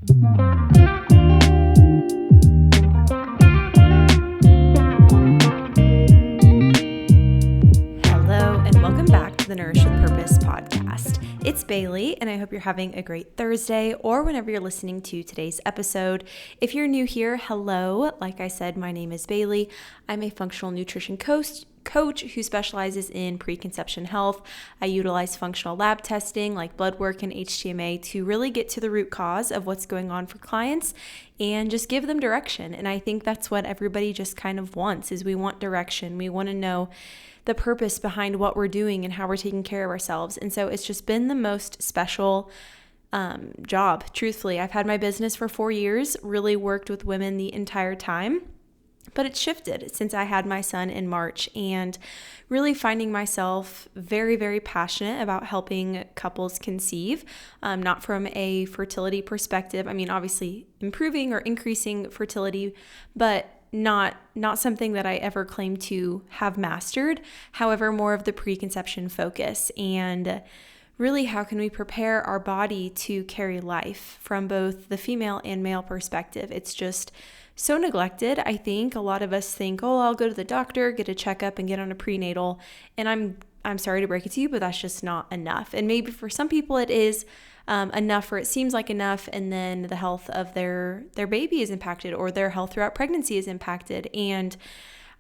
The Nourish with Purpose podcast. It's Bailey, and I hope you're having a great Thursday or whenever you're listening to today's episode. If you're new here, hello. Like I said, my name is Bailey. I'm a functional nutrition coach who specializes in preconception health. I utilize functional lab testing like blood work and HTMA to really get to the root cause of what's going on for clients and just give them direction. And I think that's what everybody just kind of wants, is we want direction. We want to know the purpose behind what we're doing and how we're taking care of ourselves. And so it's just been the most special job, truthfully. I've had my business for 4 years, really worked with women the entire time. But it's shifted since I had my son in March, and really finding myself very, very passionate about helping couples conceive, not from a fertility perspective. I mean, obviously improving or increasing fertility, but not something that I ever claimed to have mastered. However, more of the preconception focus, and really how can we prepare our body to carry life from both the female and male perspective. It's just so neglected. I think a lot of us think, oh, I'll go to the doctor, get a checkup, and get on a prenatal. And I'm sorry to break it to you, but that's just not enough. And maybe for some people it is enough, or it seems like enough, and then the health of their baby is impacted, or their health throughout pregnancy is impacted. And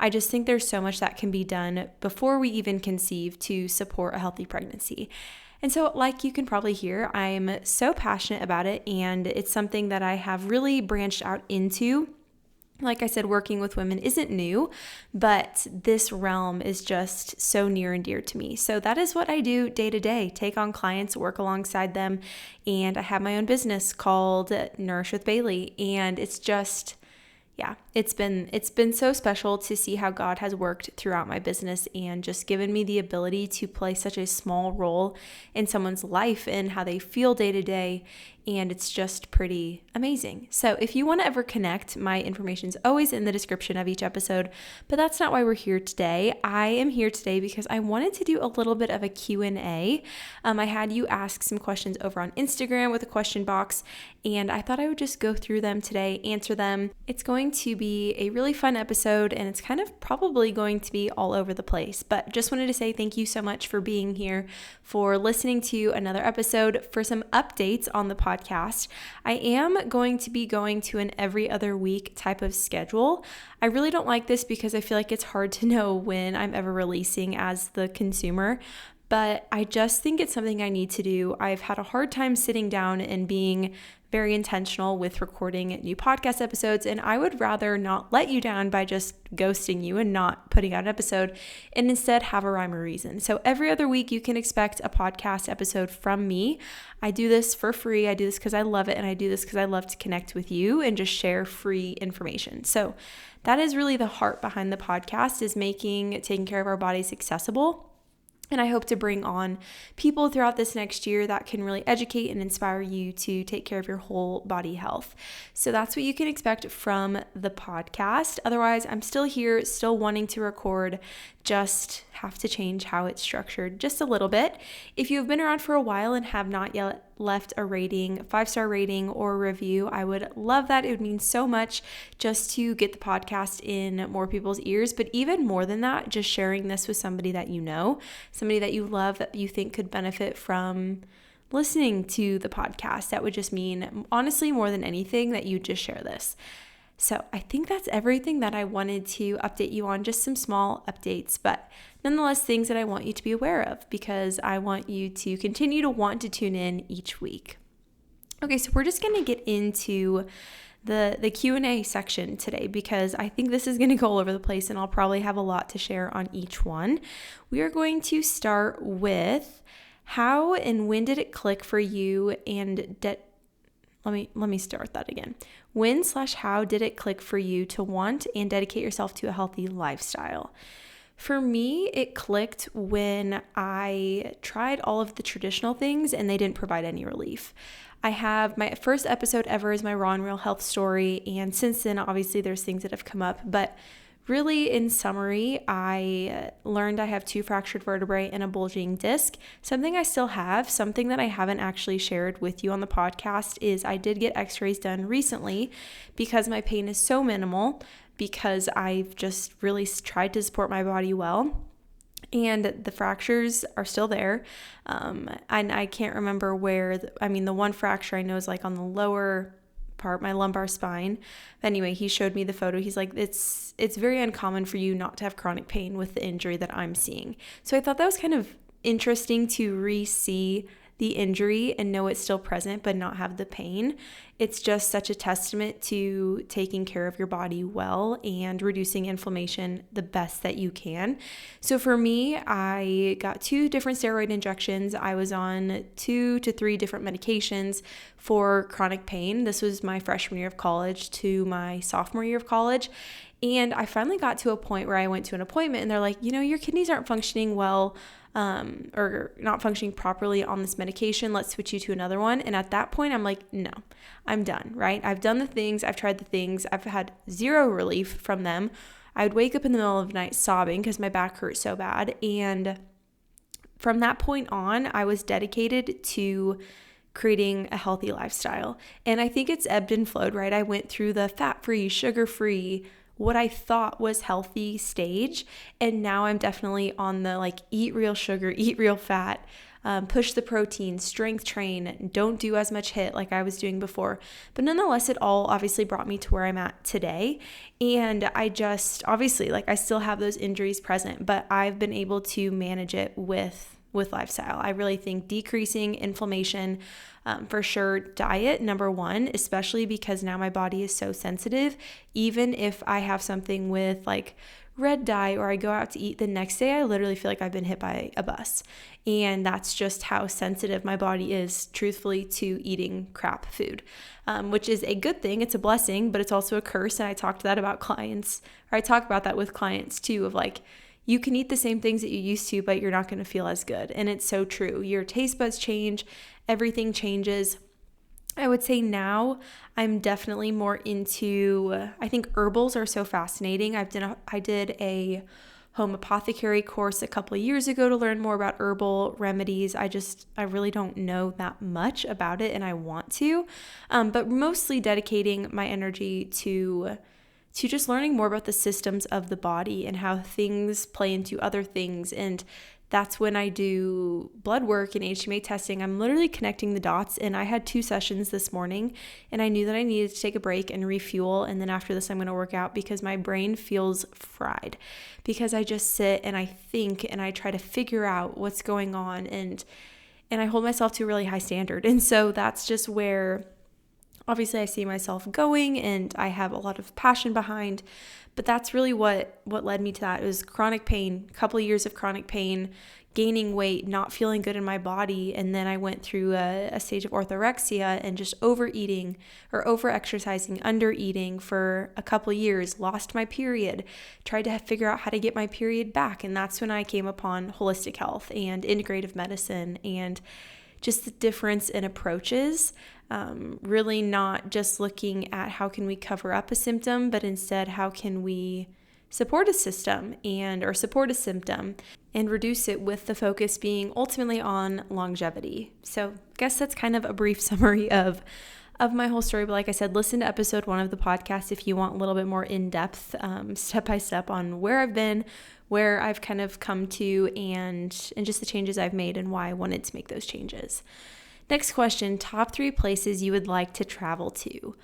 I just think there's so much that can be done before we even conceive to support a healthy pregnancy. And so, like you can probably hear, I'm so passionate about it, and it's something that I have really branched out into. Like I said, working with women isn't new, but this realm is just so near and dear to me. So that is what I do day to day, take on clients, work alongside them. And I have my own business called Nourish with Bailey. And it's just, it's been so special to see how God has worked throughout my business and just given me the ability to play such a small role in someone's life and how they feel day to day. And it's just pretty amazing. So if you want to ever connect, my information is always in the description of each episode, but that's not why we're here today. I am here today because I wanted to do a little bit of a Q&A. I had you ask some questions over on Instagram with a question box, and I thought I would just go through them today, answer them. It's going to be a really fun episode, and it's kind of probably going to be all over the place, but just wanted to say thank you so much for being here, for listening to another episode. For some updates on the podcast, I am going to be going to an every other week type of schedule. I really don't like this because I feel like it's hard to know when I'm ever releasing as the consumer, but I just think it's something I need to do. I've had a hard time sitting down and being very intentional with recording new podcast episodes, and I would rather not let you down by just ghosting you and not putting out an episode, and instead have a rhyme or reason. So every other week you can expect a podcast episode from me. I do this for free. I do this because I love it, and I do this because I love to connect with you and just share free information. So that is really the heart behind the podcast, is taking care of our bodies accessible. And I hope to bring on people throughout this next year that can really educate and inspire you to take care of your whole body health. So that's what you can expect from the podcast. Otherwise, I'm still here, still wanting to record, just have to change how it's structured just a little bit. If you've been around for a while and have not yet left a rating, 5-star rating or review, I would love that. It would mean so much just to get the podcast in more people's ears. But even more than that, just sharing this with somebody that you know, somebody that you love, that you think could benefit from listening to the podcast. That would just mean, honestly, more than anything, that you just share this. So I think that's everything that I wanted to update you on, just some small updates, but nonetheless things that I want you to be aware of, because I want you to continue to want to tune in each week. Okay, so we're just going to get into the Q&A section today, because I think this is going to go all over the place and I'll probably have a lot to share on each one. We are going to start with how and when did it click for you, and let me start that again. When/how did it click for you to want and dedicate yourself to a healthy lifestyle? For me, it clicked when I tried all of the traditional things and they didn't provide any relief. I have my first episode ever is my raw and real health story, and since then, obviously, there's things that have come up, but really, in summary, I learned I have 2 fractured vertebrae and a bulging disc. Something I still have, something that I haven't actually shared with you on the podcast, is I did get x-rays done recently because my pain is so minimal, because I've just really tried to support my body well. And the fractures are still there. And I can't remember where, the one fracture I know is like on the lower part, my lumbar spine. Anyway, he showed me the photo. He's like, it's very uncommon for you not to have chronic pain with the injury that I'm seeing. So I thought that was kind of interesting to re-see the injury and know it's still present but not have the pain. It's just such a testament to taking care of your body well and reducing inflammation the best that you can. So for me, I got 2 different steroid injections. I was on 2 to 3 different medications for chronic pain. This was my freshman year of college to my sophomore year of college. And I finally got to a point where I went to an appointment and they're like, your kidneys aren't functioning well, or not functioning properly on this medication. Let's switch you to another one. And at that point, I'm like, no, I'm done, right? I've done the things, I've tried the things, I've had 0 relief from them. I would wake up in the middle of the night sobbing because my back hurt so bad. And from that point on, I was dedicated to creating a healthy lifestyle. And I think it's ebbed and flowed, right? I went through the fat-free, sugar-free, what I thought was healthy stage. And now I'm definitely on the eat real sugar, eat real fat, push the protein, strength train, don't do as much HIIT like I was doing before. But nonetheless, it all obviously brought me to where I'm at today. And I just, obviously, I still have those injuries present, but I've been able to manage it with lifestyle. I really think decreasing inflammation, for sure, diet, number 1, especially because now my body is so sensitive. Even if I have something with red dye or I go out to eat the next day, I literally feel like I've been hit by a bus. And that's just how sensitive my body is, truthfully, to eating crap food, which is a good thing. It's a blessing, but it's also a curse. And I talk about that with clients too, of you can eat the same things that you used to, but you're not going to feel as good. And it's so true. Your taste buds change. Everything changes. I would say now I'm definitely more into, I think herbals are so fascinating. I did a home apothecary course a couple of years ago to learn more about herbal remedies. I really don't know that much about it, and I want to, but mostly dedicating my energy to just learning more about the systems of the body and how things play into other things. And that's when I do blood work and HMA testing. I'm literally connecting the dots. And I had 2 sessions this morning, and I knew that I needed to take a break and refuel. And then after this, I'm going to work out because my brain feels fried, because I just sit and I think and I try to figure out what's going on. And I hold myself to a really high standard. And so that's just where obviously I see myself going, and I have a lot of passion behind, but that's really what led me to that. It was chronic pain, a couple of years of chronic pain, gaining weight, not feeling good in my body. And then I went through a stage of orthorexia and just overeating or overexercising, undereating for a couple of years, lost my period, tried to figure out how to get my period back. And that's when I came upon holistic health and integrative medicine and just the difference in approaches, really not just looking at how can we cover up a symptom, but instead how can we support a system or support a symptom and reduce it, with the focus being ultimately on longevity. So I guess that's kind of a brief summary of my whole story. But like I said, listen to episode 1 of the podcast if you want a little bit more in-depth, step-by-step on where I've been, where I've kind of come to, and just the changes I've made and why I wanted to make those changes. Next question, top 3 places you would like to travel to.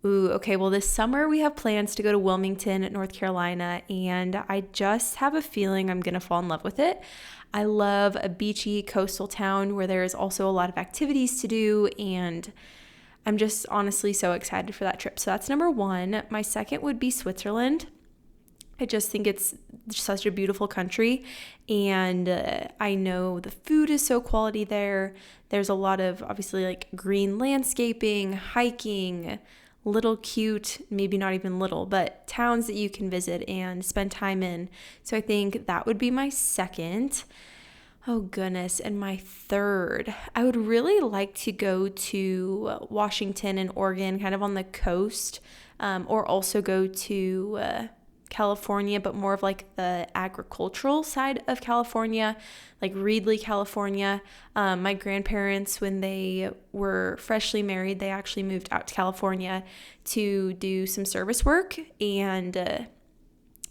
Ooh, okay, well this summer we have plans to go to Wilmington, North Carolina, and I just have a feeling I'm going to fall in love with it. I love a beachy coastal town where there's also a lot of activities to do, and I'm just honestly so excited for that trip. So that's number 1. My second would be Switzerland. I just think it's such a beautiful country, and I know the food is so quality there. There's a lot of obviously green landscaping, hiking, little cute, maybe not even little, but towns that you can visit and spend time in. So I think that would be my second. Oh goodness. And my third, I would really like to go to Washington and Oregon, kind of on the coast, or also go to California, but more of like the agricultural side of California, like Reedley, California. My grandparents, when they were freshly married, they actually moved out to California to do some service work. And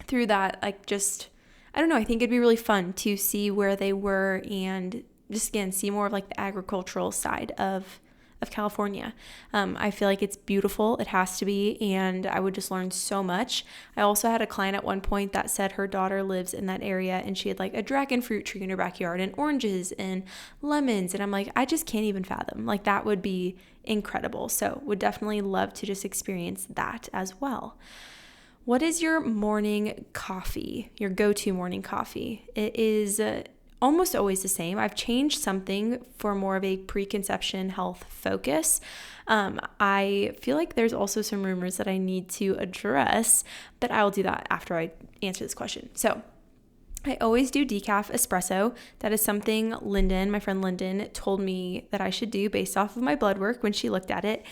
through that, like just, I don't know, I think it'd be really fun to see where they were and just, again, see more of like the agricultural side of California. I feel like it's beautiful. It has to be. And I would just learn so much. I also had a client at one point that said her daughter lives in that area and she had like a dragon fruit tree in her backyard and oranges and lemons. And I'm like, I just can't even fathom. Like that would be incredible. So would definitely love to just experience that as well. What is your morning coffee, your go-to morning coffee? It is almost always the same. I've changed something for more of a preconception health focus. I feel like there's also some rumors that I need to address, but I'll do that after I answer this question. So I always do decaf espresso. That is something Lyndon, my friend Lyndon, told me that I should do based off of my blood work when she looked at it.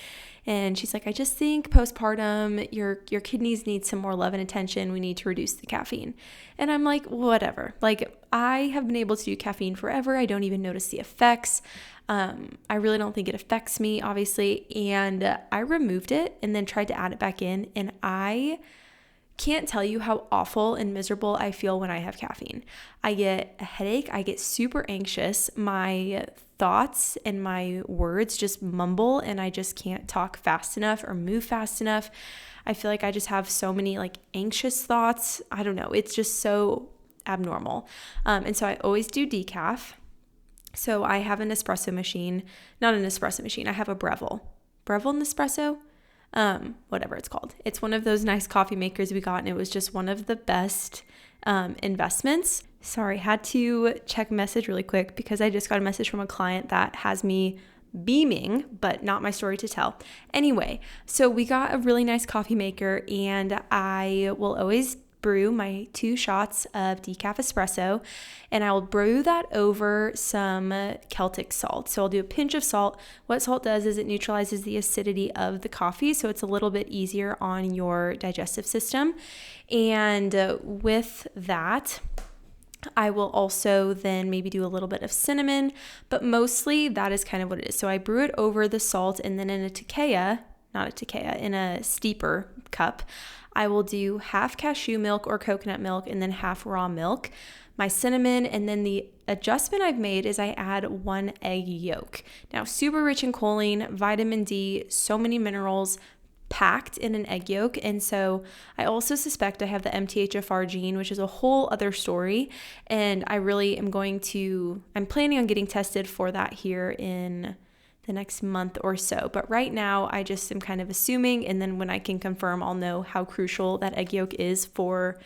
And she's like, I just think postpartum, your kidneys need some more love and attention. We need to reduce the caffeine. And I'm like, whatever. Like, I have been able to do caffeine forever. I don't even notice the effects. I really don't think it affects me, obviously. And I removed it and then tried to add it back in. And I can't tell you how awful and miserable I feel when I have caffeine. I get a headache. I get super anxious. My thoughts and my words just mumble and I just can't talk fast enough or move fast enough. I feel like I just have so many like anxious thoughts. I don't know. It's just so abnormal. And so I always do decaf. So I have an espresso machine, not an espresso machine. I have a Breville Nespresso. Whatever it's called. It's one of those nice coffee makers we got, and it was just one of the best investments. Sorry, had to check a message really quick because I just got a message from a client that has me beaming, but not my story to tell. Anyway, so we got a really nice coffee maker, and I will always brew my 2 shots of decaf espresso, and I will brew that over some Celtic salt. So I'll do a pinch of salt. What salt does is it neutralizes the acidity of the coffee, so it's a little bit easier on your digestive system. And with that, I will also then maybe do a little bit of cinnamon, but mostly that is kind of what it is. So I brew it over the salt, and then in in a steeper cup, I will do half cashew milk or coconut milk and then half raw milk, my cinnamon, and then the adjustment I've made is I add 1 egg yolk. Now, super rich in choline, vitamin D, so many minerals packed in an egg yolk. And so I also suspect I have the MTHFR gene, which is a whole other story. And I really am I'm planning on getting tested for that here in the next month or so. But right now I just am kind of assuming, and then when I can confirm, I'll know how crucial that egg yolk is for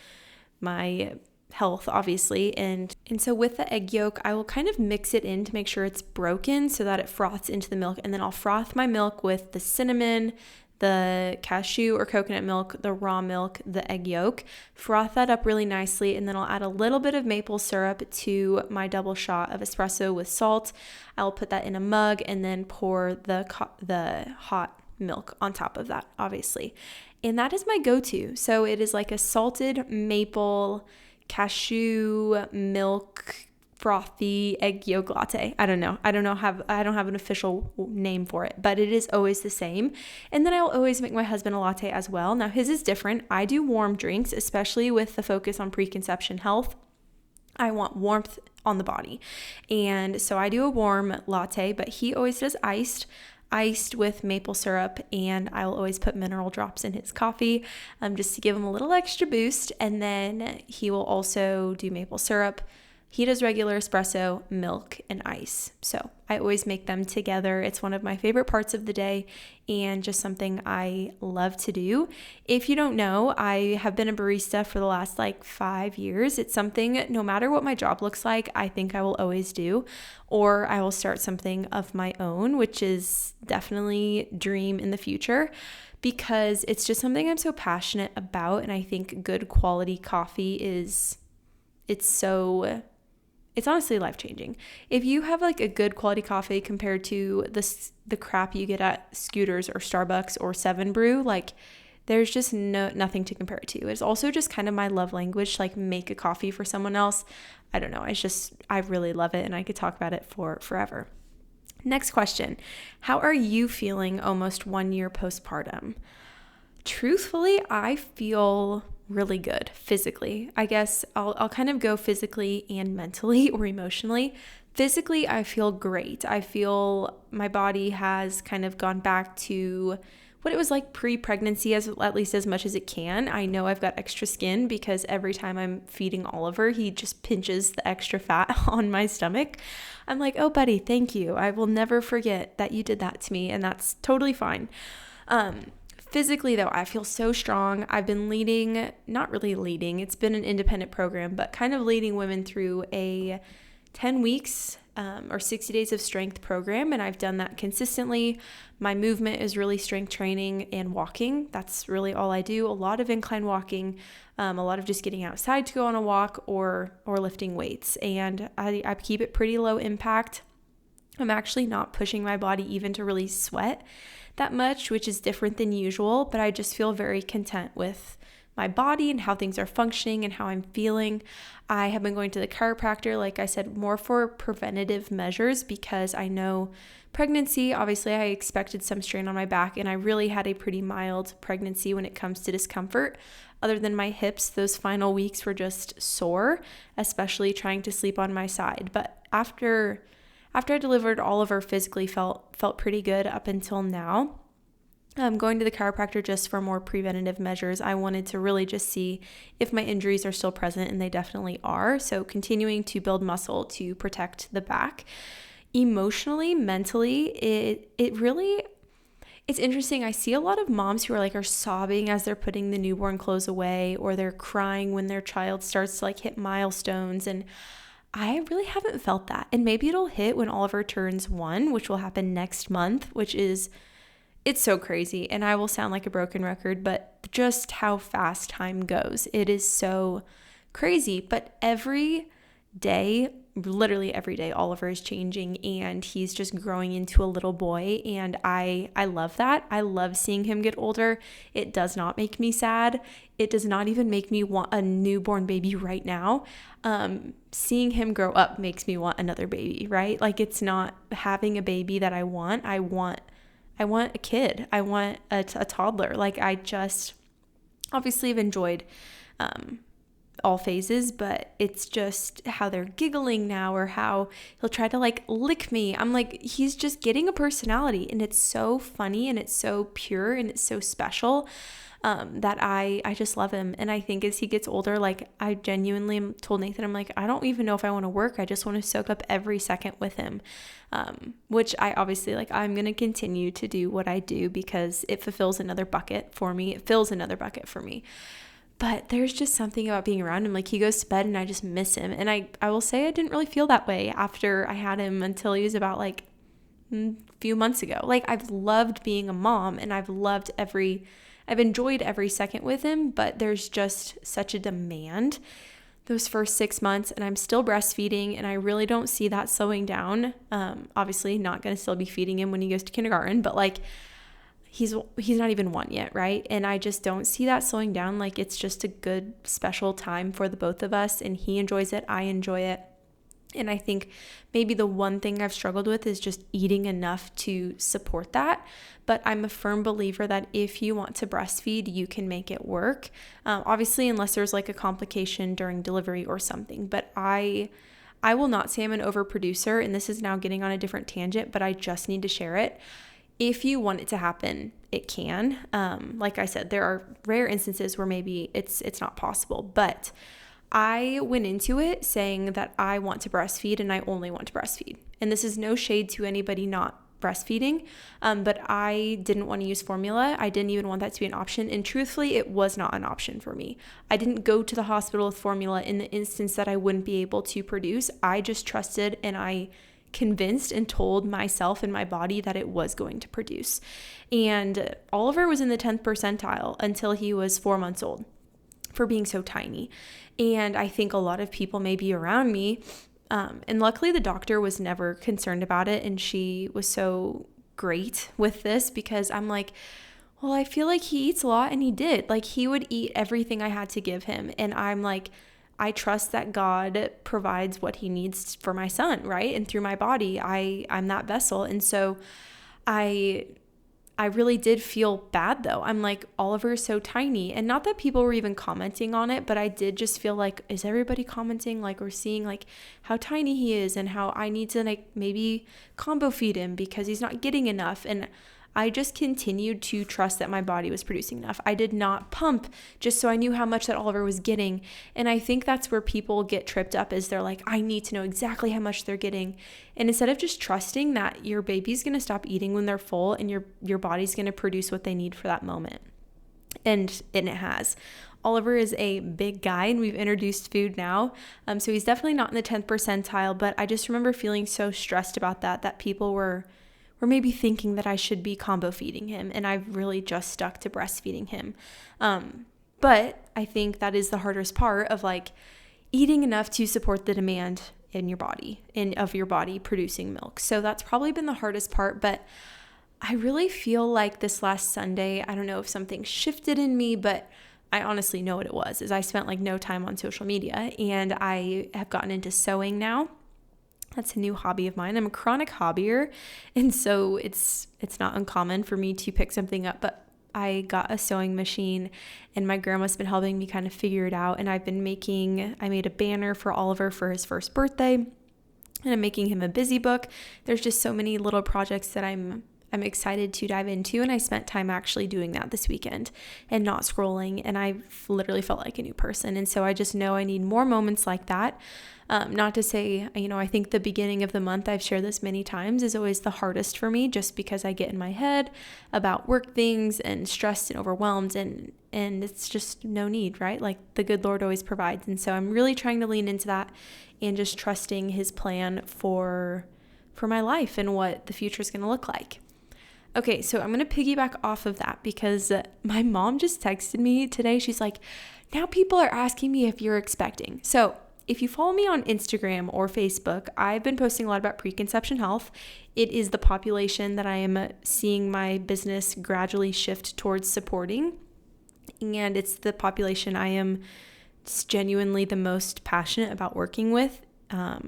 my health, obviously. And so with the egg yolk, I will kind of mix it in to make sure it's broken so that it froths into the milk. And then I'll froth my milk with the cinnamon, the cashew or coconut milk, the raw milk, the egg yolk, froth that up really nicely, and then I'll add a little bit of maple syrup to my double shot of espresso with salt. I'll put that in a mug and then pour the hot milk on top of that, obviously. And that is my go-to. So it is like a salted maple cashew milk frothy egg yolk latte. I don't have an official name for it, but it is always the same. And then I'll always make my husband a latte as well. Now his is different. I do warm drinks, especially with the focus on preconception health. I want warmth on the body. And so I do a warm latte, but he always does iced with maple syrup, and I'll always put mineral drops in his coffee just to give him a little extra boost. And then he will also do maple syrup. He does regular espresso, milk, and ice. So I always make them together. It's one of my favorite parts of the day and just something I love to do. If you don't know, I have been a barista for the last 5 years. It's something, no matter what my job looks like, I think I will always do, or I will start something of my own, which is definitely dream in the future, because it's just something I'm so passionate about. And I think good quality coffee it's honestly life-changing. If you have a good quality coffee compared to the crap you get at Scooters or Starbucks or 7 Brew, there's just nothing to compare it to. It's also just kind of my love language to like make a coffee for someone else. I don't know. I really love it, and I could talk about it for forever. Next question. How are you feeling almost 1 year postpartum? Truthfully, I feel really good physically. I guess I'll kind of go physically and mentally or emotionally. Physically, I feel great. I feel my body has kind of gone back to what it was like pre-pregnancy, at least as much as it can. I know I've got extra skin because every time I'm feeding Oliver, he just pinches the extra fat on my stomach. I'm like, oh, buddy, thank you. I will never forget that you did that to me, and that's totally fine. Physically, though, I feel so strong. I've been not really leading, it's been an independent program, but kind of leading women through a 10 weeks or 60 days of strength program, and I've done that consistently. My movement is really strength training and walking. That's really all I do. A lot of incline walking, a lot of just getting outside to go on a walk or lifting weights, and I keep it pretty low impact. I'm actually not pushing my body even to really sweat that much, which is different than usual, but I just feel very content with my body and how things are functioning and how I'm feeling. I have been going to the chiropractor, like I said, more for preventative measures because I know pregnancy, obviously I expected some strain on my back, and I really had a pretty mild pregnancy when it comes to discomfort. Other than my hips, those final weeks were just sore, especially trying to sleep on my side. But after I delivered, Oliver physically felt pretty good up until now. Going to the chiropractor just for more preventative measures. I wanted to really just see if my injuries are still present, and they definitely are. So continuing to build muscle to protect the back. Emotionally, mentally, it's interesting. I see a lot of moms who are sobbing as they're putting the newborn clothes away, or they're crying when their child starts to hit milestones, and I really haven't felt that. And maybe it'll hit when Oliver turns 1, which will happen next month, it's so crazy. And I will sound like a broken record, but just how fast time goes. It is so crazy. But every day, literally every day, Oliver is changing, and he's just growing into a little boy. And I love that. I love seeing him get older. It does not make me sad. It does not even make me want a newborn baby right now. Seeing him grow up makes me want another baby, right? It's not having a baby that I want. I want a kid. I want a toddler. I just obviously have enjoyed all phases, but it's just how they're giggling now, or how he'll try to lick me. I'm he's just getting a personality, and it's so funny, and it's so pure, and it's so special. That I just love him. And I think as he gets older, I genuinely told Nathan, I'm I don't even know if I want to work. I just want to soak up every second with him. Which I obviously I'm going to continue to do what I do because it fulfills another bucket for me. It fills another bucket for me. But there's just something about being around him. He goes to bed and I just miss him. And I will say I didn't really feel that way after I had him until he was about a few months ago. I've loved being a mom, and I've enjoyed every second with him, but there's just such a demand those first 6 months, and I'm still breastfeeding, and I really don't see that slowing down. Obviously not going to still be feeding him when he goes to kindergarten, but he's not even 1 yet, right? And I just don't see that slowing down. It's just a good special time for the both of us, and he enjoys it, I enjoy it. And I think maybe the one thing I've struggled with is just eating enough to support that. But I'm a firm believer that if you want to breastfeed, you can make it work. Obviously, unless there's a complication during delivery or something. But I will not say I'm an overproducer, and this is now getting on a different tangent, but I just need to share it. If you want it to happen, it can. Like I said, there are rare instances where maybe it's not possible, but I went into it saying that I want to breastfeed and I only want to breastfeed. And this is no shade to anybody not breastfeeding, but I didn't want to use formula. I didn't even want that to be an option. And truthfully, it was not an option for me. I didn't go to the hospital with formula in the instance that I wouldn't be able to produce. I just trusted, and I convinced and told myself and my body that it was going to produce. And Oliver was in the 10th percentile until he was 4 months old for being so tiny. And I think a lot of people maybe around me, and luckily the doctor was never concerned about it, and she was so great with this, because I'm well, I feel like he eats a lot, and he did. Like, he would eat everything I had to give him. And I'm like, I trust that God provides what he needs for my son, right? And through my body, I'm that vessel. And so I really did feel bad though. I'm like, Oliver is so tiny. And not that people were even commenting on it, but I did just feel like, is everybody commenting? Like, we're seeing like how tiny he is and how I need to like maybe combo feed him because he's not getting enough. And I just continued to trust that my body was producing enough. I did not pump just so I knew how much that Oliver was getting. And I think that's where people get tripped up, is they're like, I need to know exactly how much they're getting. And instead of just trusting that your baby's going to stop eating when they're full and your body's going to produce what they need for that moment. And it has. Oliver is a big guy, and we've introduced food now. So he's definitely not in the 10th percentile, but I just remember feeling so stressed about that people were maybe thinking that I should be combo feeding him, and I've really just stuck to breastfeeding him. But I think that is the hardest part of like eating enough to support the demand in your body and of your body producing milk. So that's probably been the hardest part, but I really feel like this last Sunday, I don't know if something shifted in me, but I honestly know what it was, is I spent like no time on social media, and I have gotten into sewing now. That's a new hobby of mine. I'm a chronic hobbyer, and so it's not uncommon for me to pick something up, but I got a sewing machine, and my grandma's been helping me kind of figure it out, and I made a banner for Oliver for his first birthday, and I'm making him a busy book. There's just so many little projects that I'm excited to dive into, and I spent time actually doing that this weekend and not scrolling, and I literally felt like a new person. And so I just know I need more moments like that. Not to say, I think the beginning of the month, I've shared this many times, is always the hardest for me, just because I get in my head about work things and stressed and overwhelmed, and it's just no need, right? Like, the good Lord always provides. And so I'm really trying to lean into that and just trusting his plan for my life and what the future is going to look like. Okay, so I'm going to piggyback off of that because my mom just texted me today. She's like, now people are asking me if you're expecting. So if you follow me on Instagram or Facebook, I've been posting a lot about preconception health. It is the population that I am seeing my business gradually shift towards supporting. And it's the population I am just genuinely the most passionate about working with.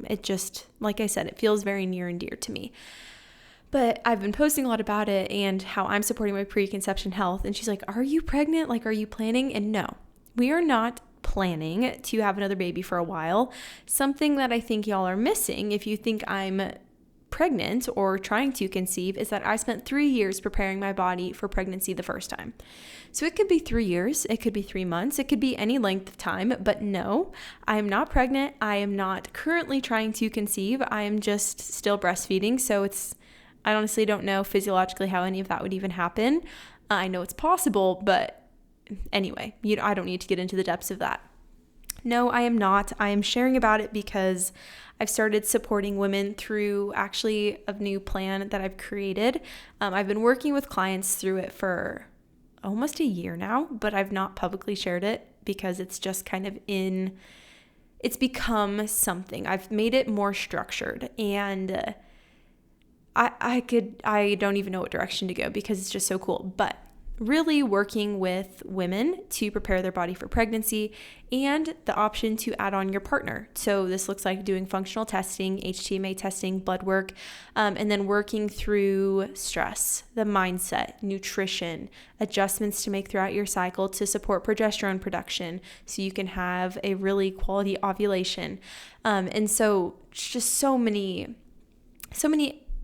It just, like I said, it feels very near and dear to me. But I've been posting a lot about it and how I'm supporting my preconception health. And she's like, are you pregnant? Like, are you planning? And no, we are not planning to have another baby for a while. Something that I think y'all are missing if you think I'm pregnant or trying to conceive is that I spent 3 years preparing my body for pregnancy the first time. So it could be 3 years, it could be 3 months, it could be any length of time, but no, I am not pregnant. I am not currently trying to conceive. I am just still breastfeeding. So I honestly don't know physiologically how any of that would even happen. I know it's possible, but anyway, I don't need to get into the depths of that. No, I am not. I am sharing about it because I've started supporting women through actually a new plan that I've created. I've been working with clients through it for almost a year now, but I've not publicly shared it because it's just kind of it's become something. I've made it more structured, and I don't even know what direction to go because it's just so cool. But really working with women to prepare their body for pregnancy and the option to add on your partner. So this looks like doing functional testing, HTMA testing, blood work, and then working through stress, the mindset, nutrition, adjustments to make throughout your cycle to support progesterone production so you can have a really quality ovulation. And so it's just so many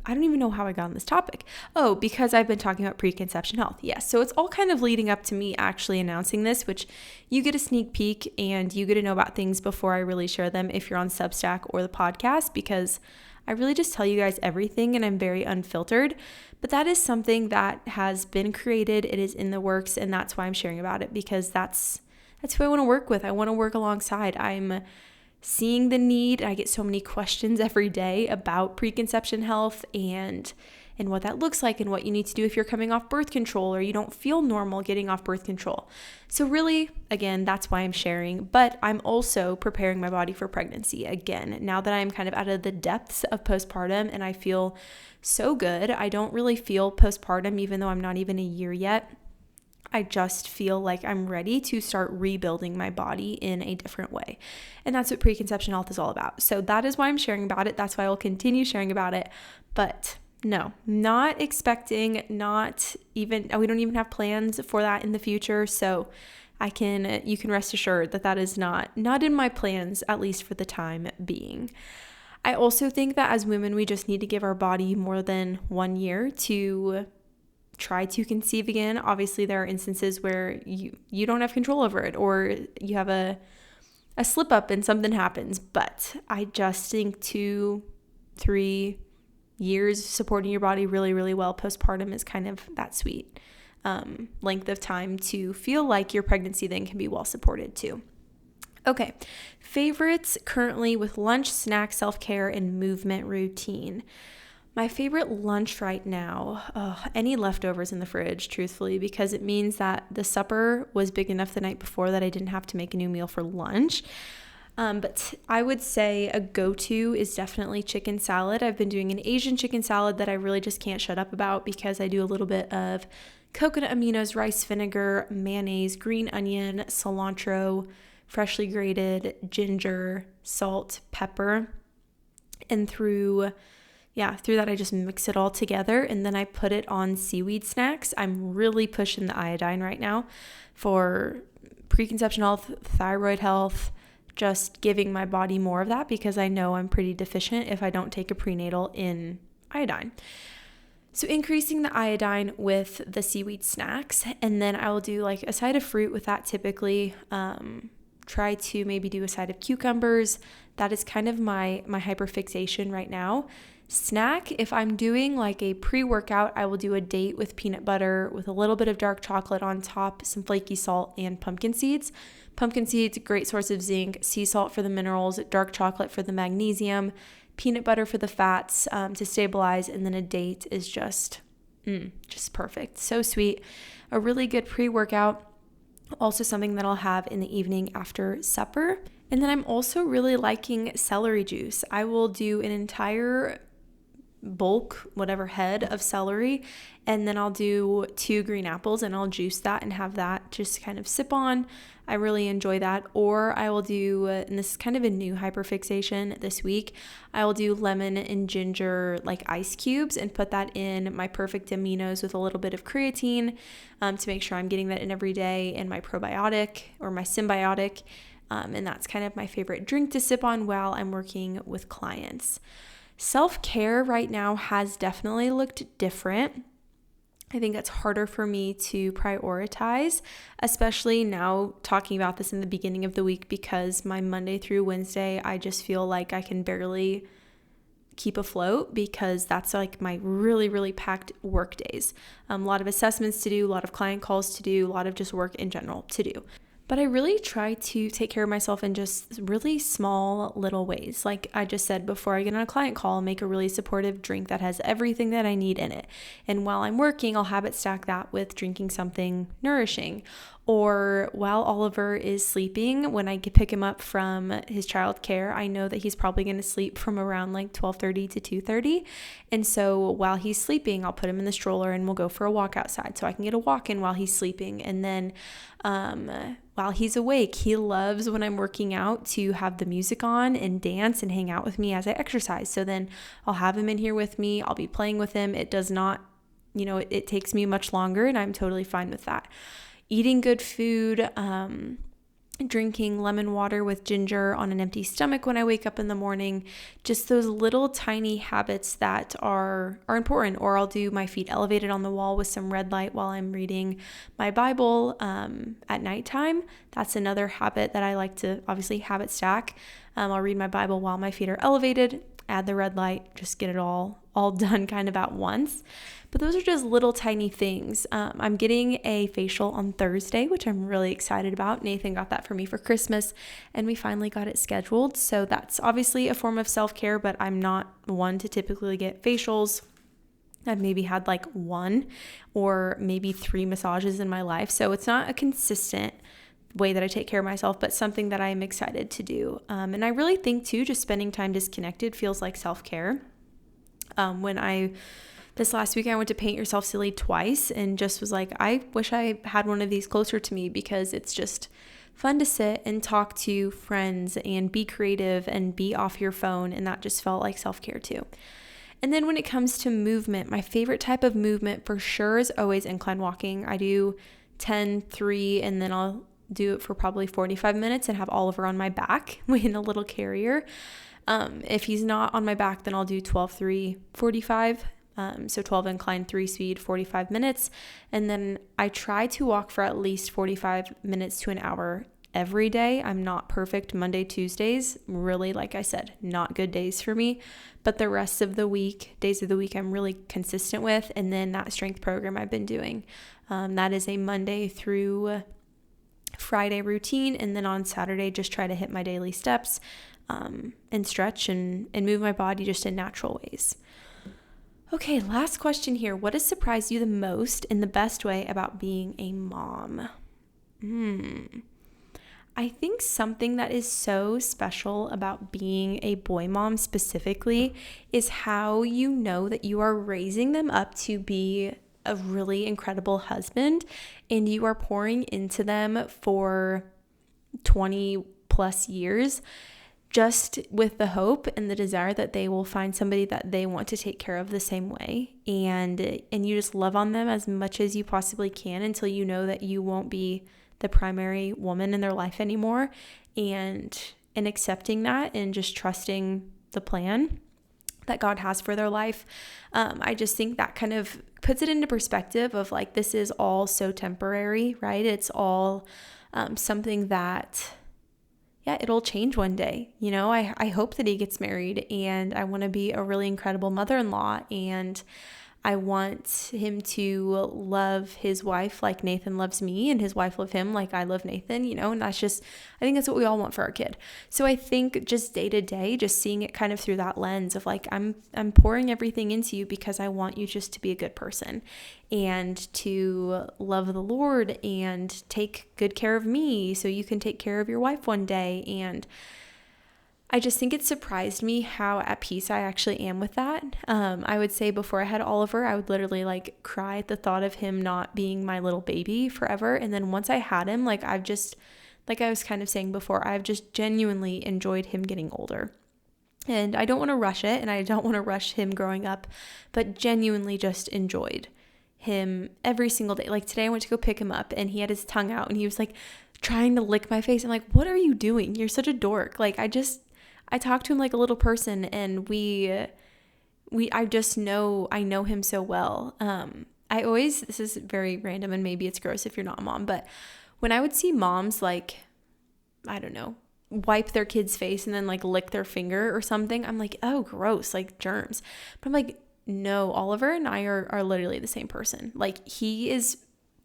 I don't even know how I got on this topic. Oh, because I've been talking about preconception health. Yes. So it's all kind of leading up to me actually announcing this, which you get a sneak peek and you get to know about things before I really share them if you're on Substack or the podcast, because I really just tell you guys everything and I'm very unfiltered. But that is something that has been created. It is in the works, and that's why I'm sharing about it, because that's who I want to work with. I want to work alongside. I'm seeing the need. I get so many questions every day about preconception health and what that looks like and what you need to do if you're coming off birth control or you don't feel normal getting off birth control. So really, again, that's why I'm sharing, but I'm also preparing my body for pregnancy again. Now that I'm kind of out of the depths of postpartum and I feel so good. I don't really feel postpartum even though I'm not even a year yet. I just feel like I'm ready to start rebuilding my body in a different way. And that's what preconception health is all about. So that is why I'm sharing about it. That's why I will continue sharing about it. But no, not expecting, not even, we don't even have plans for that in the future. So you can rest assured that is not in my plans, at least for the time being. I also think that as women, we just need to give our body more than 1 year to try to conceive again. Obviously, there are instances where you don't have control over it, or you have a slip up and something happens. But I just think 2-3 years supporting your body really, really well postpartum is kind of that sweet length of time to feel like your pregnancy then can be well supported too. Okay, favorites currently with lunch, snack, self-care, and movement routine. My favorite lunch right now, any leftovers in the fridge, truthfully, because it means that the supper was big enough the night before that I didn't have to make a new meal for lunch. But I would say a go-to is definitely chicken salad. I've been doing an Asian chicken salad that I really just can't shut up about because I do a little bit of coconut aminos, rice vinegar, mayonnaise, green onion, cilantro, freshly grated ginger, salt, pepper, and through that I just mix it all together, and then I put it on seaweed snacks. I'm really pushing the iodine right now for preconception health, thyroid health, just giving my body more of that because I know I'm pretty deficient if I don't take a prenatal in iodine. So increasing the iodine with the seaweed snacks, and then I will do like a side of fruit with that typically. Try to maybe do a side of cucumbers. That is kind of my hyperfixation right now. Snack, if I'm doing like a pre-workout, I will do a date with peanut butter with a little bit of dark chocolate on top, some flaky salt, and pumpkin seeds. Pumpkin seeds, great source of zinc, sea salt for the minerals, dark chocolate for the magnesium, peanut butter for the fats to stabilize, and then a date is just perfect. So sweet. A really good pre-workout. Also something that I'll have in the evening after supper. And then I'm also really liking celery juice. I will do an entire bulk, whatever head of celery, and then I'll do 2 green apples and I'll juice that and have that just kind of sip on. I really enjoy that. Or I will do, and this is kind of a new hyperfixation this week, I will do lemon and ginger like ice cubes and put that in my perfect aminos with a little bit of creatine to make sure I'm getting that in every day, and my probiotic or my symbiotic. And that's kind of my favorite drink to sip on while I'm working with clients. Self-care right now has definitely looked different. I think it's harder for me to prioritize, especially now talking about this in the beginning of the week, because my Monday through Wednesday, I just feel like I can barely keep afloat because that's like my really, really packed work days. A lot of assessments to do, a lot of client calls to do, a lot of just work in general to do. But I really try to take care of myself in just really small little ways. Like I just said, before I get on a client call, I'll make a really supportive drink that has everything that I need in it. And while I'm working, I'll habit stack that with drinking something nourishing. Or while Oliver is sleeping, when I pick him up from his childcare, I know that he's probably going to sleep from around like 12:30 to 2:30. And so while he's sleeping, I'll put him in the stroller and we'll go for a walk outside so I can get a walk in while he's sleeping. And then while he's awake, he loves when I'm working out to have the music on and dance and hang out with me as I exercise. So then I'll have him in here with me. I'll be playing with him. It does not, it takes me much longer, and I'm totally fine with that. Eating good food, drinking lemon water with ginger on an empty stomach when I wake up in the morning, just those little tiny habits that are important. Or I'll do my feet elevated on the wall with some red light while I'm reading my Bible at nighttime. That's another habit that I like to obviously habit stack. I'll read my Bible while my feet are elevated, add the red light, just get it all done kind of at once. But those are just little tiny things. I'm getting a facial on Thursday, which I'm really excited about. Nathan got that for me for Christmas, and we finally got it scheduled. So that's obviously a form of self-care, but I'm not one to typically get facials. I've maybe had like 1 or maybe 3 massages in my life. So it's not a consistent way that I take care of myself, but something that I'm excited to do. And I really think too, just spending time disconnected feels like self-care. This last week I went to Paint Yourself Silly twice and just was like, I wish I had one of these closer to me, because it's just fun to sit and talk to friends and be creative and be off your phone. And that just felt like self-care too. And then when it comes to movement, my favorite type of movement for sure is always incline walking. I do 10, 3, and then I'll do it for probably 45 minutes and have Oliver on my back in a little carrier. If he's not on my back, then I'll do 12, 3, 45. So 12 incline, 3 speed, 45 minutes. And then I try to walk for at least 45 minutes to an hour every day. I'm not perfect. Monday, Tuesdays, really, like I said, not good days for me. But the rest of the week, days of the week, I'm really consistent with. And then that strength program I've been doing, that is a Monday through Friday routine. And then on Saturday, just try to hit my daily steps and stretch and move my body just in natural ways. Okay, last question here. What has surprised you the most in the best way about being a mom? I think something that is so special about being a boy mom specifically is how you know that you are raising them up to be a really incredible husband, and you are pouring into them for 20 plus years, just with the hope and the desire that they will find somebody that they want to take care of the same way. And you just love on them as much as you possibly can until you know that you won't be the primary woman in their life anymore, and accepting that and just trusting the plan that God has for their life. I just think that kind of puts it into perspective of like, this is all so temporary, right? It's all something that, it'll change one day. You know, I hope that he gets married, and I want to be a really incredible mother-in-law, and I want him to love his wife like Nathan loves me, and his wife love him like I love Nathan, you know, and I think that's what we all want for our kid. So I think just day to day, just seeing it kind of through that lens of like, I'm pouring everything into you because I want you just to be a good person and to love the Lord and take good care of me so you can take care of your wife one day. And I just think it surprised me how at peace I actually am with that. I would say before I had Oliver, I would literally like cry at the thought of him not being my little baby forever. And then once I had him, like I've just, like I was kind of saying before, I've just genuinely enjoyed him getting older. And I don't want to rush it, and I don't want to rush him growing up, but genuinely just enjoyed him every single day. Like today I went to go pick him up and he had his tongue out and he was like trying to lick my face. I'm like, what are you doing? You're such a dork. Like I talk to him like a little person, and I know him so well. This is very random and maybe it's gross if you're not a mom, but when I would see moms like, I don't know, wipe their kid's face and then like lick their finger or something, I'm like, oh, gross, like germs. But I'm like, no, Oliver and I are literally the same person. Like he is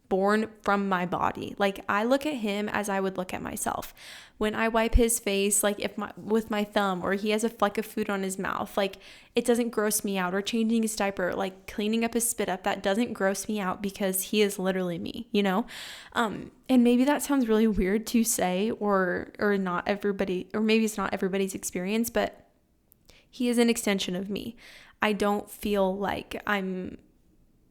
born from my body. Like I look at him as I would look at myself. When I wipe his face, like with my thumb, or he has a fleck of food on his mouth, like it doesn't gross me out. Or changing his diaper, like cleaning up his spit up, that doesn't gross me out because he is literally me, you know? And maybe that sounds really weird to say, or not everybody, or maybe it's not everybody's experience, but he is an extension of me. I don't feel like I'm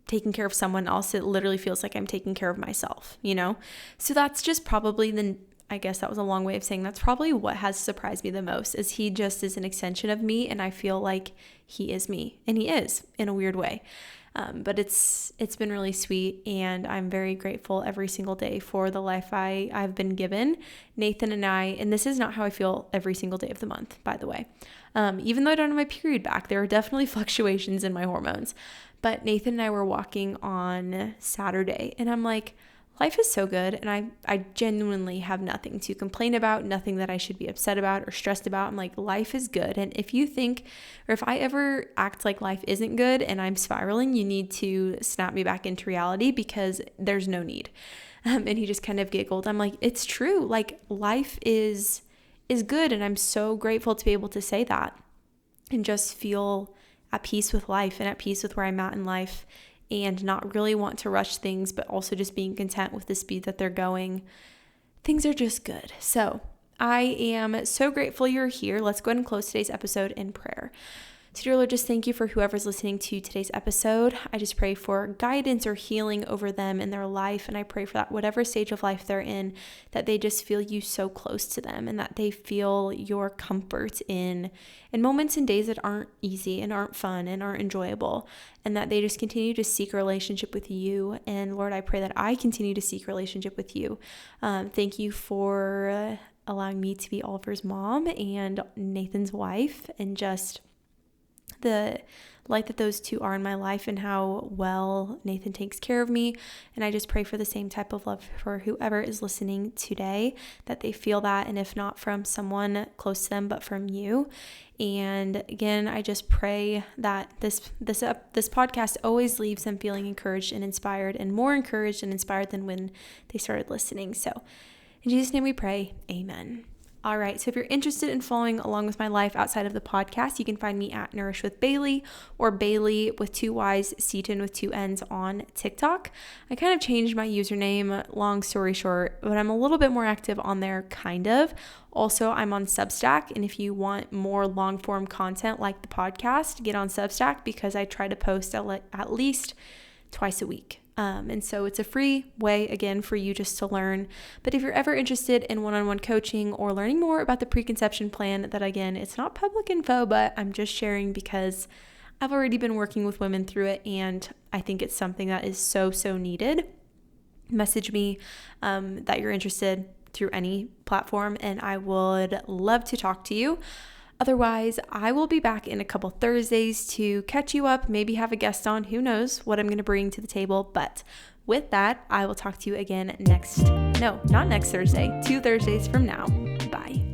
taking care of someone else. It literally feels like I'm taking care of myself, you know? So that's just probably I guess that was a long way of saying that's probably what has surprised me the most, is he just is an extension of me, and I feel like he is me, and he is in a weird way. But it's been really sweet, and I'm very grateful every single day for the life I've been given. Nathan and I, and this is not how I feel every single day of the month, by the way. Even though I don't have my period back, there are definitely fluctuations in my hormones. But Nathan and I were walking on Saturday, and I'm like, life is so good, and I genuinely have nothing to complain about, nothing that I should be upset about or stressed about. I'm like, life is good. And if you think, or if I ever act like life isn't good and I'm spiraling, you need to snap me back into reality, because there's no need. And he just kind of giggled. I'm like, it's true. Like life is good, and I'm so grateful to be able to say that and just feel at peace with life and at peace with where I'm at in life, and not really want to rush things, but also just being content with the speed that they're going. Things are just good. So I am so grateful you're here. Let's go ahead and close today's episode in prayer. So dear Lord, just thank you for whoever's listening to today's episode. I just pray for guidance or healing over them in their life. And I pray for that whatever stage of life they're in, that they just feel you so close to them and that they feel your comfort in moments and days that aren't easy and aren't fun and aren't enjoyable, and that they just continue to seek a relationship with you. And Lord, I pray that I continue to seek a relationship with you. Thank you for allowing me to be Oliver's mom and Nathan's wife, and just the light that those two are in my life and how well Nathan takes care of me. And I just pray for the same type of love for whoever is listening today, that they feel that, and if not from someone close to them, but from you. And again, I just pray that this podcast always leaves them feeling encouraged and inspired, and more encouraged and inspired than when they started listening. So in Jesus' name we pray, amen. All right, so if you're interested in following along with my life outside of the podcast, you can find me at Nourish with Bailey, or Bailey with 2 Y's, Seaton with 2 N's on TikTok. I kind of changed my username, long story short, but I'm a little bit more active on there, kind of. Also, I'm on Substack, and if you want more long form content like the podcast, get on Substack, because I try to post at least twice a week. And so it's a free way, again, for you just to learn. But if you're ever interested in one-on-one coaching or learning more about the preconception plan, that again, it's not public info, but I'm just sharing because I've already been working with women through it, and I think it's something that is so, so needed. Message me that you're interested through any platform, and I would love to talk to you. Otherwise, I will be back in a couple Thursdays to catch you up, maybe have a guest on, who knows what I'm going to bring to the table. But with that, I will talk to you again not next Thursday, 2 Thursdays from now. Bye.